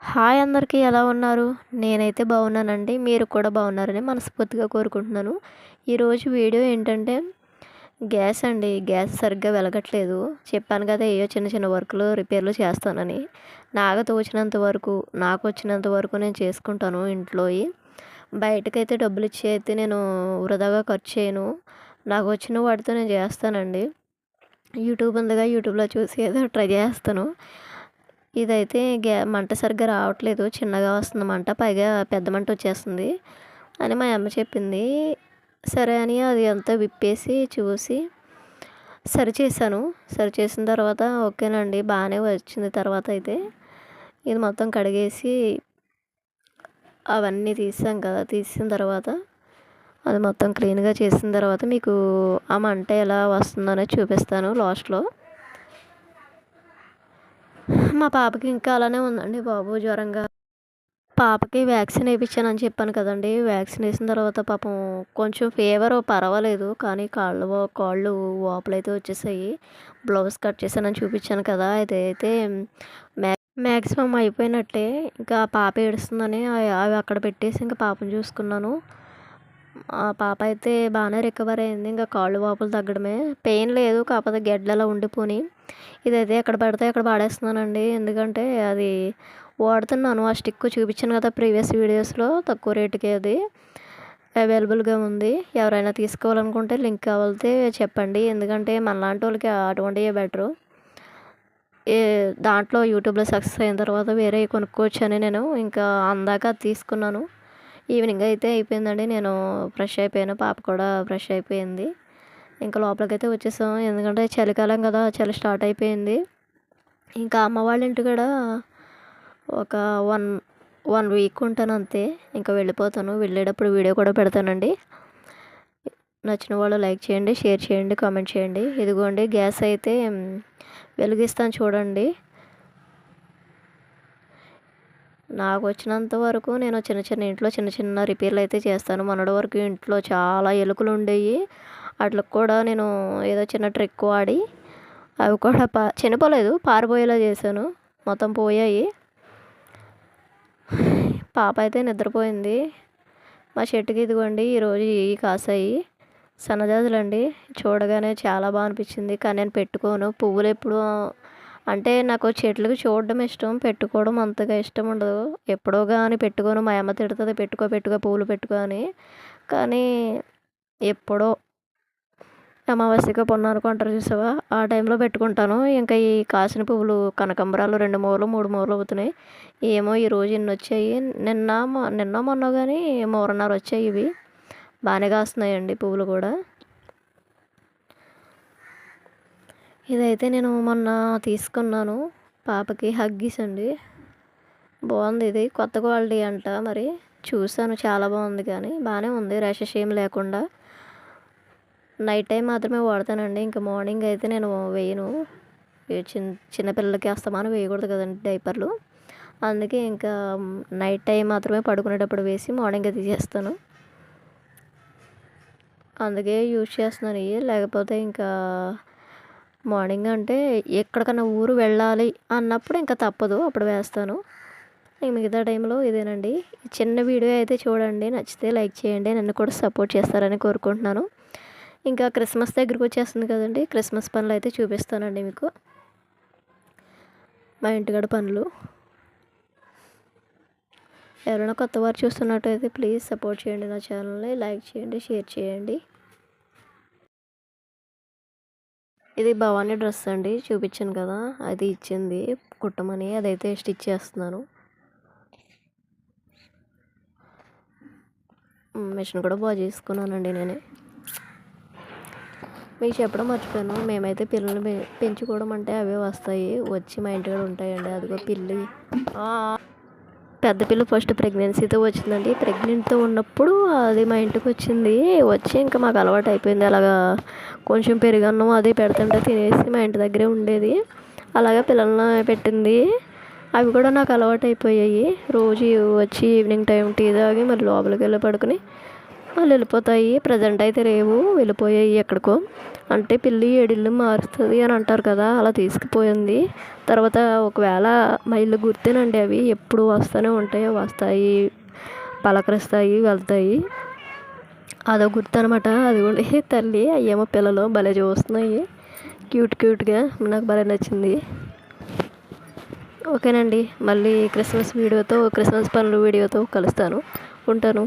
Hi అందరికీ ఎలా ఉన్నారు? నేనైతే బాగున్నానండి. మీరు కూడా బాగున్నారని మనస్ఫూర్తిగా కోరుకుంటున్నాను. ఈరోజు వీడియో ఏంటంటే గ్యాస్ అండి. గ్యాస్ సరిగ్గా వెలగట్లేదు. చెప్పాను కదా! ఏయో చిన్న చిన్న వర్కులు, రిపేర్లు చేస్తానని. నాకు తోచినంత వరకు, నాకొచ్చినంత వరకు నేను చేసుకుంటాను ఇంట్లోయి. బయటకైతే డబ్బులిచ్చి అయితే నేను వృధాగా ఖర్చు చేయను. నాకు వచ్చిన వాటితో నేను చేస్తానండి. యూట్యూబ్ ఉందిగా, యూట్యూబ్‌లో చూసి ఏదో ట్రై చేస్తాను. ఇదైతే మంట సరిగ్గా రావట్లేదు. చిన్నగా వస్తుంది మంట. పైగా పెద్ద మంట వచ్చేస్తుంది అని మా అమ్మ చెప్పింది. సరే అని అది అంతా విప్పేసి చూసి సరిచేశాను. సరిచేసిన తర్వాత ఓకేనండి బాగానే వచ్చింది. తర్వాత అయితే ఇది మొత్తం కడిగేసి అవన్నీ తీసాం కదా! తీసిన తర్వాత అది మొత్తం క్లీన్‌గా చేసిన తర్వాత మీకు ఆ మంట ఎలా వస్తుందనేది చూపిస్తాను లాస్ట్‌లో. మా పాపకి ఇంకా అలానే ఉందండి బాబు జ్వరంగా. పాపకి వ్యాక్సిన్ ఏపిచ్చానని చెప్పాను కదండీ! వ్యాక్సిన్ ఏసిన తర్వాత పాపం కొంచెం ఫీవరు పర్వాలేదు. కానీ కాళ్ళు వాపులైతే వచ్చేసాయి. బ్లౌజ్ కట్ చేశానని చూపిచ్చాను కదా! అదైతే మ్యా మ్యాక్సిమం అయిపోయినట్టే. ఇంకా పాప ఏడుస్తుందని అవి అక్కడ పెట్టేసి ఇంకా పాపను చూసుకున్నాను. ఆ పాప అయితే బాగానే రికవర్ అయింది. ఇంకా కాళ్ళు వాపులు తగ్గడమే. పెయిన్ లేదు. కాకపోతే గెడ్డలా ఉండిపోని. ఇదైతే ఎక్కడ పడితే అక్కడ పాడేస్తున్నానండి. ఎందుకంటే అది వాడుతున్నాను. ఆ స్టిక్ చూపించాను కదా ప్రీవియస్ వీడియోస్‌లో. తక్కువ రేటుకే అది అవైలబుల్‌గా ఉంది. ఎవరైనా తీసుకోవాలనుకుంటే లింక్ కావాలితే చెప్పండి. ఎందుకంటే మనలాంటోళ్ళకి అటువంటివే బెటరు. దాంట్లో యూట్యూబ్‌లో సక్సెస్ అయిన తర్వాత వేరేవి కొనుక్కోవచ్చని నేను ఇంకా అందాక అది తీసుకున్నాను. ఈవినింగ్ అయితే అయిపోయిందండి. నేను ఫ్రెష్ అయిపోయాను. పాప కూడా ఫ్రెష్ అయిపోయింది. ఇంకా లోపలికైతే వచ్చేసాం. ఎందుకంటే చలికాలం కదా! చలి స్టార్ట్ అయిపోయింది. ఇంకా అమ్మ వాళ్ళ ఇంటికాడ ఒక 1 వీక్ ఉంటాను అంతే. ఇంకా వెళ్ళిపోతాను. వెళ్ళేటప్పుడు వీడియో కూడా పెడతానండి. నచ్చిన వాళ్ళు లైక్ చేయండి, షేర్ చేయండి, కామెంట్ చేయండి. ఇదిగోండి గ్యాస్ అయితే వెలిగిస్తాను చూడండి. నాకు వచ్చినంత వరకు నేను ఇంట్లో చిన్న చిన్న రిపేర్లు అయితే చేస్తాను. మొన్నటి వరకు ఇంట్లో చాలా ఎలుకలు ఉండేవి. వాటికి కూడా నేను ఏదో చిన్న ట్రిక్ వాడి అవి కూడా చనిపోలేదు, పారిపోయేలా చేశాను. మొత్తం పోయాయి. పాప అయితే నిద్రపోయింది. మా చెట్టుకి ఇదిగోండి ఈరోజు ఇవి కాసాయి. సన్నజాజులండి. చూడగానే చాలా బాగా అనిపించింది. కానీ నేను పెట్టుకోను. పువ్వులు ఎప్పుడు అంటే నాకు చెట్లకు చూడడం ఇష్టం. పెట్టుకోవడం అంతగా ఇష్టం ఉండదు. ఎప్పుడో కానీ పెట్టుకోను. మా అమ్మ తిడుతుంది పెట్టుకో పువ్వులు పెట్టుకో అని. కానీ ఎప్పుడో అమావాస్యకో పున్నానికో అంటారు చూసావా, ఆ టైంలో పెట్టుకుంటాను. ఇంకా ఈ కాసిన పువ్వులు కనకాంబరాలు 2 మూరలు 3 మూరలు అవుతున్నాయి. ఏమో ఈరోజు ఇన్ని వచ్చాయి. నిన్న మొన్న కానీ 3.5 వచ్చాయి. ఇవి బాగానే కాస్తున్నాయండి పువ్వులు కూడా. ఇదైతే నేను మొన్న తీసుకున్నాను పాపకి హగ్గీస్ అండి. బాగుంది. ఇది కొత్త క్వాలిటీ అంట. మరి చూసాను చాలా బాగుంది. కానీ బాగానే ఉంది. ర్యాషెస్ ఏం లేకుండా. నైట్ టైం మాత్రమే వాడతానండి. ఇంకా మార్నింగ్ అయితే నేను వేయను. చిన్నపిల్లలకి అస్తమానం వేయకూడదు కదండి డైపర్లు. అందుకే ఇంకా నైట్ టైం మాత్రమే పడుకునేటప్పుడు వేసి మార్నింగే తీసేస్తాను. అందుకే యూజ్ చేస్తున్నాను ఇవి. లేకపోతే ఇంకా మార్నింగ్ అంటే ఎక్కడికన్నా ఊరు వెళ్ళాలి అన్నప్పుడు ఇంకా తప్పదు, అప్పుడు వేస్తాను. మిగతా టైంలో ఇదేనండి. చిన్న వీడియో అయితే చూడండి. నచ్చితే లైక్ చేయండి. నన్ను కూడా సపోర్ట్ చేస్తారని కోరుకుంటున్నాను. ఇంకా క్రిస్మస్ దగ్గరికి వచ్చేస్తుంది కదండి. క్రిస్మస్ పనులు అయితే చూపిస్తానండి మీకు. మా ఇంటికాడ పనులు. ఎవరైనా కొత్త వారు చూస్తున్నట్టయితే ప్లీజ్ సపోర్ట్ చేయండి. నా ఛానల్ని లైక్ చేయండి, షేర్ చేయండి. ఇది భవానీ డ్రెస్ అండి. చూపించాను కదా, అది ఇచ్చింది కుట్టమని. అదైతే స్టిచ్ చేస్తున్నాను. మిషన్ కూడా బాగా చేసుకున్నానండి నేనే. మీకు చెప్పడం మర్చిపోయాను. మేమైతే పిల్లలు పెంచుకోవడం అంటే అవే వస్తాయి, వచ్చి మా ఇంటికాడ ఉంటాయండి. అదిగో పిల్లి, పెద్ద పిల్ల ఫస్ట్ ప్రెగ్నెన్సీతో వచ్చిందండి. ప్రెగ్నెంట్తో ఉన్నప్పుడు అది మా ఇంటికి వచ్చింది. వచ్చి ఇంకా మాకు అలవాటు అయిపోయింది. అలాగా కొంచెం పెరుగన్నం అది పెడుతుంటే తినేసి మా ఇంటి దగ్గరే ఉండేది. అలాగే పిల్లల్ని పెట్టింది. అవి కూడా నాకు అలవాటు అయిపోయాయి. రోజు వచ్చి ఈవినింగ్ టైం టీ తాగి మరి లోపలికి వెళ్ళి పడుకుని వాళ్ళు వెళ్ళిపోతాయి. ప్రజెంట్ అయితే లేవు, వెళ్ళిపోయాయి ఎక్కడికో. అంటే పిల్లి ఏడిళ్ళు మారుస్తుంది అని అంటారు కదా, అలా తీసుకుపోయింది. తర్వాత ఒకవేళ మా ఇల్లు గుర్తేనండి, అవి ఎప్పుడు వస్తూనే ఉంటాయి, వస్తాయి, పలకరిస్తాయి, వెళ్తాయి. అదో గుర్తు అనమాట. అది కూడా తల్లి, అయ్యేమో పిల్లలు భలే చూస్తున్నాయి, క్యూట్గా. నాకు భలే నచ్చింది. ఓకేనండి, మళ్ళీ క్రిస్మస్ పనులు వీడియోతో కలుస్తాను. ఉంటాను.